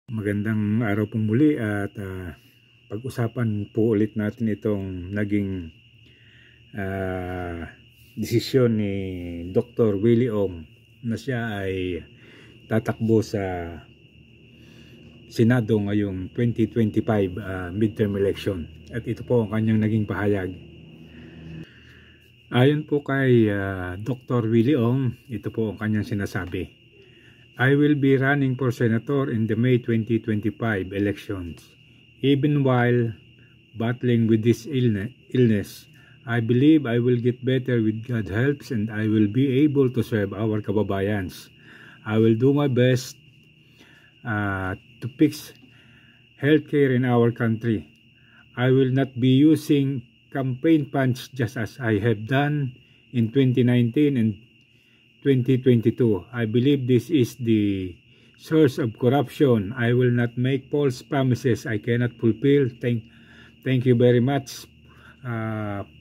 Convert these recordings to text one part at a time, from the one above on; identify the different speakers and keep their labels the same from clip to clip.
Speaker 1: Magandang araw po muli at pag-usapan po ulit natin itong naging desisyon ni Dr. Willie Ong na siya ay tatakbo sa Senado ngayong 2025 midterm election. At ito po ang kanyang naging pahayag. Ayon po kay Dr. Willie Ong, ito po ang kanyang sinasabi. I will be running for senator in the May 2025 elections. Even while battling with this illness, I believe I will get better with God's help and I will be able to serve our kababayans. I will do my best to fix healthcare in our country. I will not be using campaign funds just as I have done in 2019 and 2022. I believe this is the source of corruption. I will not make false promises I cannot fulfill. Thank you very much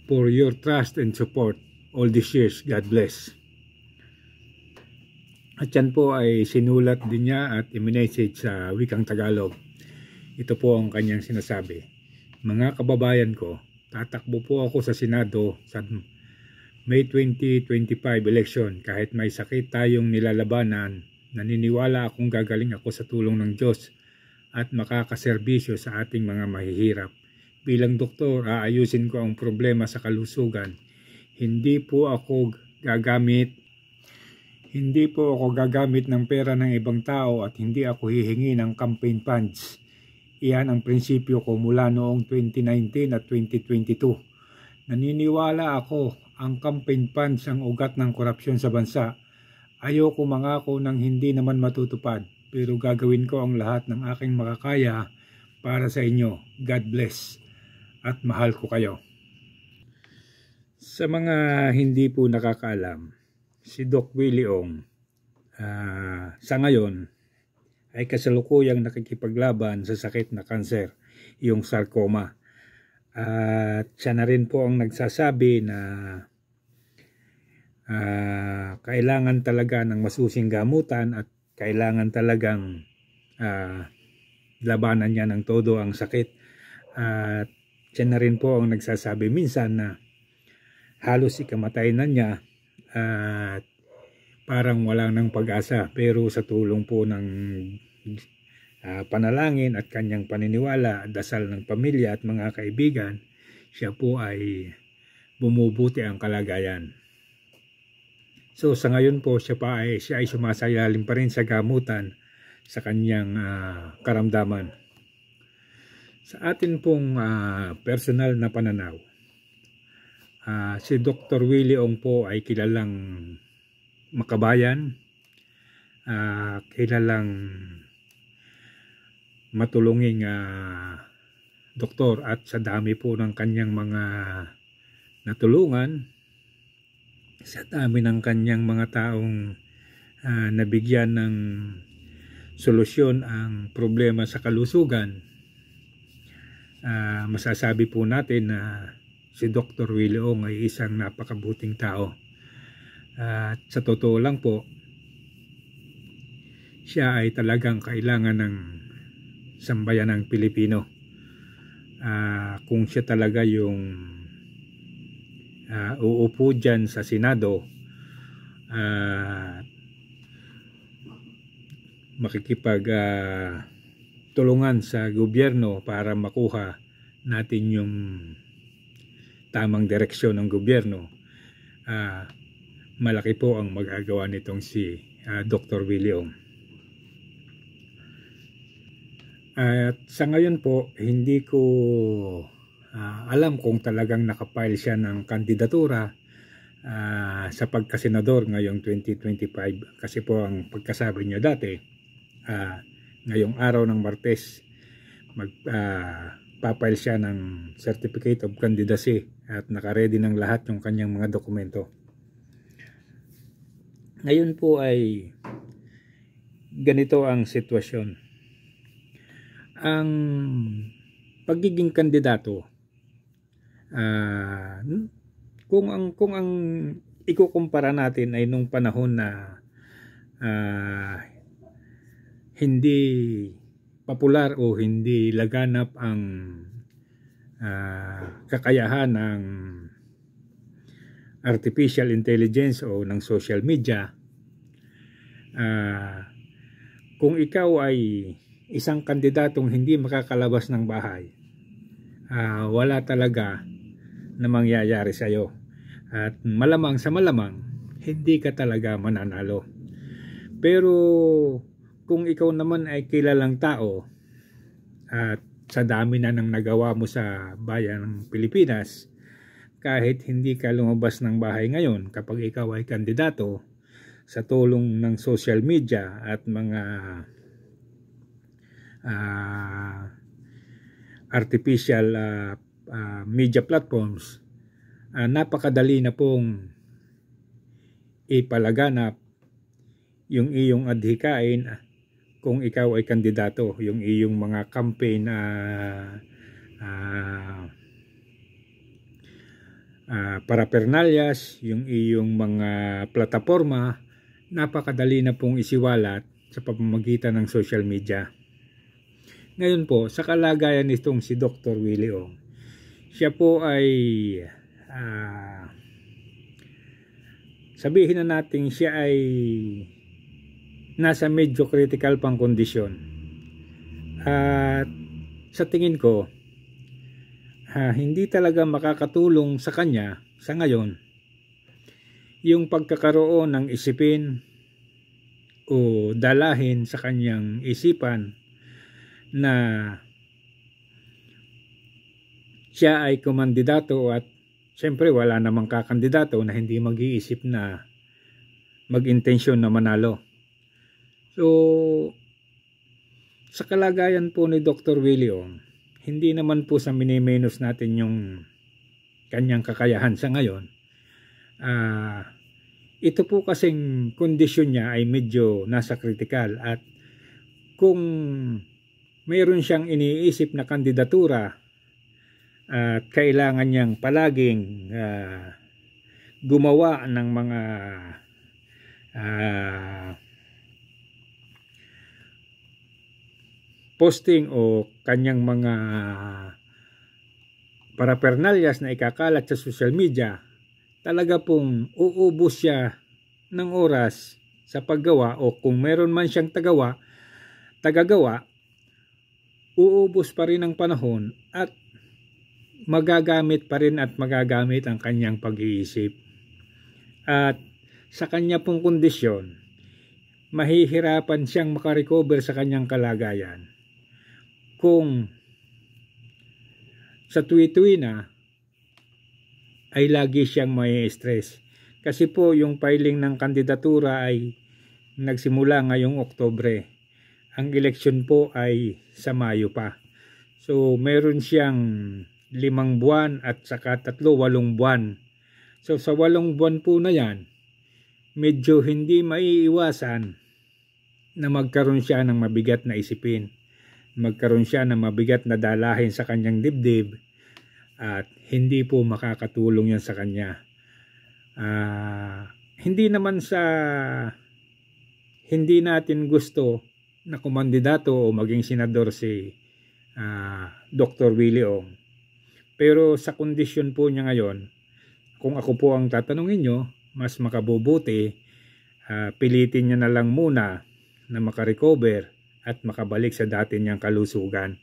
Speaker 1: for your trust and support all these years. God bless. At yan po ay sinulat din niya at i-message sa wikang Tagalog. Ito po ang kanyang sinasabi. Mga kababayan ko, tatakbo po ako sa Senado sa May 2025 election. Kahit may sakit tayong nilalabanan, naniniwala akong gagaling ako sa tulong ng Diyos at makakaserbisyo sa ating mga mahihirap. Bilang doktor, aayusin ko ang problema sa kalusugan. Hindi po ako gagamit ng pera ng ibang tao at hindi ako hihingi ng campaign funds. Iyan ang prinsipyo ko mula noong 2019 at 2022. Naniniwala ako ang campaign funds ang ugat ng korupsyon sa bansa. Ayoko mangako ng hindi naman matutupad, pero gagawin ko ang lahat ng aking makakaya para sa inyo. God bless at mahal ko kayo. Sa mga hindi po nakakaalam, si Doc Willie Ong sa ngayon ay kasalukuyang nakikipaglaban sa sakit na kanser, yung sarcoma. At siya na rin po ang nagsasabi na kailangan talaga ng masusing gamutan at kailangan talagang labanan niya ng todo ang sakit. At siya na rin po ang nagsasabi minsan na halos ikamatay na niya at parang wala nang pag-asa, pero sa tulong po ng panalangin at kanyang paniniwala, dasal ng pamilya at mga kaibigan, siya po ay bumubuti ang kalagayan. So sa ngayon po siya ay sumasayalim pa rin sa gamutan sa kanyang karamdaman. Sa atin pong personal na pananaw, si Dr. Willie Ong po ay kilalang makabayan, kilalang matulunging doktor, at sa dami po ng kanyang mga natulungan, sa dami ng kanyang mga taong nabigyan ng solusyon ang problema sa kalusugan, masasabi po natin na si Dr. Willie Ong ay isang napakabuting tao. At sa totoo lang po, siya ay talagang kailangan ng sambayanang Pilipino. Kung siya talaga yung uupo dyan sa Senado, tulungan sa gobyerno para makuha natin yung tamang direksyon ng gobyerno, malaki po ang magagawa nitong si Dr. Willie Ong. At sa ngayon po, hindi ko alam kung talagang nakapile siya ng kandidatura sa pagkasenador ngayong 2025. Kasi po ang pagkasabi niya dati, ngayong araw ng Martes, magpapile siya ng Certificate of Candidacy at nakaredy ng lahat yung kanyang mga dokumento. Ngayon po ay ganito ang sitwasyon. Ang pagiging kandidato, kung ang ikukumpara natin ay nung panahon na hindi popular o hindi laganap ang kakayahan ng artificial intelligence o ng social media, kung ikaw ay isang kandidatong hindi makakalabas ng bahay, wala talaga na mangyayari sa iyo. At malamang sa malamang, hindi ka talaga mananalo. Pero kung ikaw naman ay kilalang tao at sa dami na ng nagawa mo sa bayan ng Pilipinas, kahit hindi ka lumabas ng bahay ngayon, kapag ikaw ay kandidato, sa tulong ng social media at mga artificial media platforms, napakadali na pong ipalaganap yung iyong adhikain kung ikaw ay kandidato, yung iyong mga campaign parapernalyas, yung iyong mga plataforma, napakadali na pong isiwalat sa pamamagitan ng social media. Ngayon po, sa kalagayan nitong si Dr. Willie Ong, siya po ay sabihin na natin siya ay nasa medyo critical pang kondisyon. At sa tingin ko, hindi talaga makakatulong sa kanya sa ngayon yung pagkakaroon ng isipin o dalahin sa kanyang isipan na siya ay kumandidato, at siyempre wala namang kakandidato na hindi mag-iisip na mag-intensyon na manalo. So sa kalagayan po ni Dr. Willie Ong, hindi naman po sa minimenos natin yung kanyang kakayahan sa ngayon. Ito po kasing kondisyon niya ay medyo nasa critical, at kung mayroon siyang iniisip na kandidatura at kailangan niyang palaging gumawa ng mga posting o kanyang mga parapernalyas na ikakalat sa social media, talaga pong uubos siya ng oras sa paggawa, o kung meron man siyang tagagawa, uubos pa rin ang panahon at magagamit ang kanyang pag-iisip. At sa kanya pong kondisyon, mahihirapan siyang makarecover sa kanyang kalagayan kung sa tuwi-tuwi na ay lagi siyang may stress. Kasi po yung filing ng kandidatura ay nagsimula ngayong Oktubre. Ang eleksyon po ay sa Mayo pa. So meron siyang 5 buwan at saka 8 buwan. So sa 8 buwan po na yan, medyo hindi maiiwasan na magkaroon siya ng mabigat na isipin. Magkaroon siya ng mabigat na dalahin sa kanyang dibdib, at hindi po makakatulong yan sa kanya. Hindi naman sa hindi natin gusto na kumandidato o maging senador si Dr. Willie Ong. Pero sa kondisyon po niya ngayon, kung ako po ang tatanungin nyo, mas makabubuti pilitin niya na lang muna na makarecover at makabalik sa dati niyang kalusugan.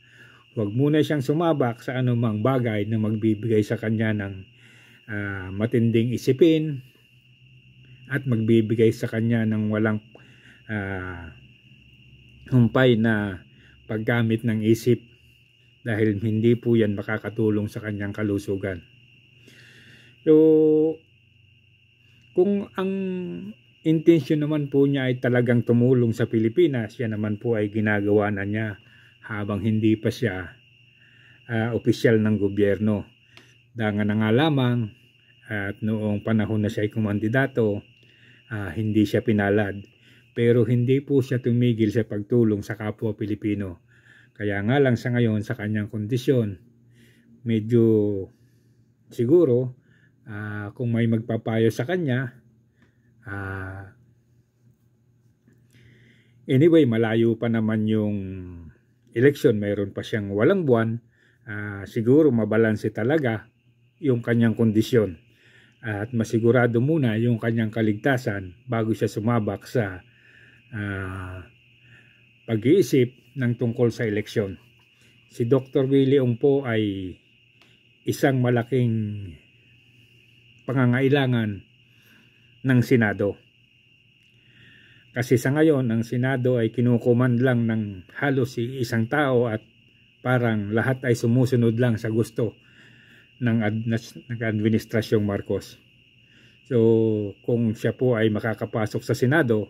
Speaker 1: Huwag muna siyang sumabak sa anumang bagay na magbibigay sa kanya ng matinding isipin at magbibigay sa kanya ng walang humpay na paggamit ng isip, dahil hindi po yan makakatulong sa kanyang kalusugan. So kung ang intensyon naman po niya ay talagang tumulong sa Pilipinas, yan naman po ay ginagawa na niya habang hindi pa siya opisyal ng gobyerno. Danga na nga lamang at noong panahon na siya ay kumandidato, hindi siya pinalad. Pero hindi po siya tumigil sa pagtulong sa kapwa Pilipino. Kaya nga lang sa ngayon, sa kanyang kondisyon, medyo siguro kung may magpapayo sa kanya, anyway, malayo pa naman yung eleksyon mayroon pa siyang walang buwan, siguro mabalanse talaga yung kanyang kondisyon at masigurado muna yung kanyang kaligtasan bago siya sumabak sa pag-iisip ng tungkol sa eleksyon. Si Dr. Willie Ong po ay isang malaking pangangailangan ng Senado. Kasi sa ngayon, ang Senado ay kinukuman lang ng halos isang tao at parang lahat ay sumusunod lang sa gusto ng administrasyong Marcos. So, kung siya po ay makakapasok sa Senado,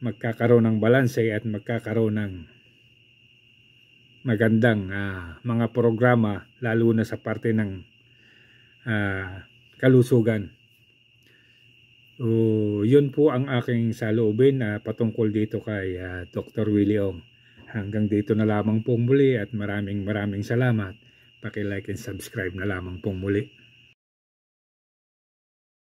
Speaker 1: magkakaroon ng balanse at magkakaroon ng magandang mga programa lalo na sa parte ng kalusugan. So, yun po ang aking saloobin patungkol dito kay Dr. Willie Ong. Hanggang dito na lamang pong muli at maraming salamat. Paki-like and subscribe na lamang pong muli.